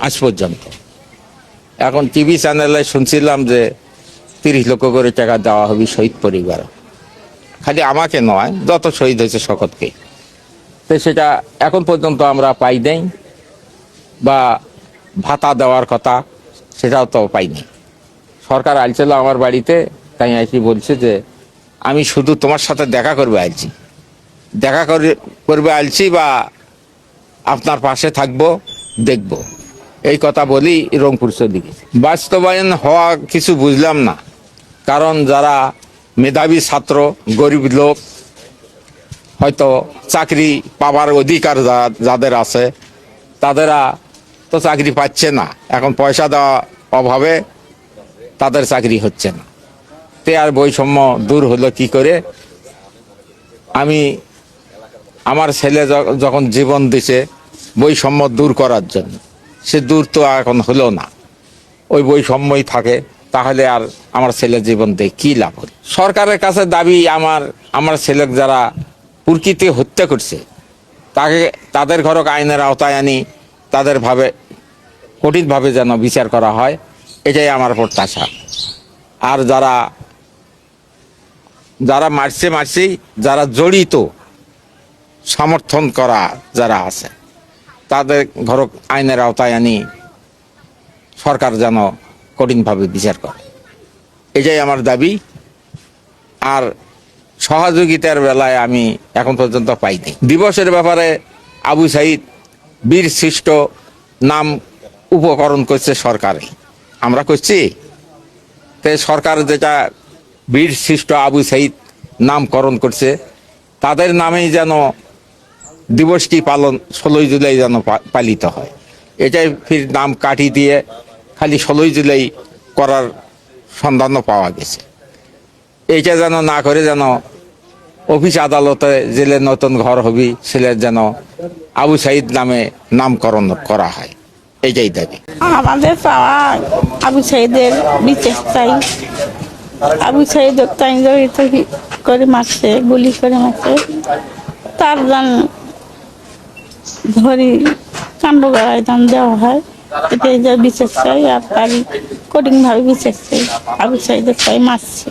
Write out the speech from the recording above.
আজ পর্যন্ত। এখন টিভি চ্যানেলে শুনছিলাম যে 30 লক্ষ করে টাকা দেওয়া হবে শহীদ পরিবার, খালি আমাকে নয়, যত শহীদ হয়েছে সকলকে। তো সেটা এখন পর্যন্ত আমরা পাই নাই, বা ভাতা দেওয়ার কথা সেটাও তো পাইনি। সরকার আইছিল আমার বাড়িতে, তাই এসে বলছে যে আমি শুধু তোমার সাথে দেখা করবে আইছি, করবে আইছি, বা আপনার পাশে থাকবো, দেখব, এই কথা বলি রংপুর চলে গেছি। বাস্তবায়ন হওয়া কিছু বুঝলাম না, কারণ যারা মেধাবী ছাত্র, গরিব লোক, হয়তো চাকরি পাবার অধিকার যাদের আছে, তাদেরা তো চাকরি পাচ্ছে না। এখন পয়সা দেওয়া অভাবে তাদের চাকরি হচ্ছে না। তে আর বৈষম্য দূর হলো কি করে? আমার ছেলে যখন জীবন দিছে বৈষম্য দূর করার জন্য, সে দূর তো এখন হলো না, ওই বৈষম্যই থাকে। তাহলে আর আমার ছেলে জীবন দিয়ে কি লাভ হল? সরকারের কাছে দাবি, আমার ছেলে যারা প্রকৃতি হত্যা করছে তাদের ঘরক আইনের আওতায় আনি, কঠিনভাবে যেন বিচার করা হয়, এটাই আমার প্রত্যাশা। আর যারা মারছে, যারা জড়িত, সমর্থন করা যারা আছে, তাদের ঘরক আইনের আওতায় আনি সরকার যেন কঠিনভাবে বিচার করে, এটাই আমার দাবি। আর সহযোগিতার বেলায় আমি এখন পর্যন্ত পাইনি। দিবসের ব্যাপারে আবু সাইদ বীর শ্রেষ্ঠ নাম উপকরণ করছে সরকারে, আমরা করছি। তে সরকার যেটা বীর শ্রেষ্ঠ আবু সাইদ নামকরণ করছে, তাদের নামেই যেন দিবসটি 16 জুলাই যেন পালিত হয়। এটাই ফির নাম কাটি দিয়ে খালি 16 জুলাই করার সন্ধানও পাওয়া গেছে। এইটা যেন না করে যেন অফিস আদালতে জেলে নতুন ঘর হবি ছেলের যেন আবু সাইদ নামে নামকরণ করা হয়, এইটাই দাবি আমাদের। পাওয়া আবু সাইদের বিচার চাই। আবু সাইদ তাই জড়িত করে মারছে, গুলি করে মারছে, তার যেন ধরি কাণ্ড গড়ায় দান দেওয়া হয়, এটাই যা বিচার চাই। আর তারই কঠিনভাবে বিচার চাই। আবু সাইদের তাই মারছে।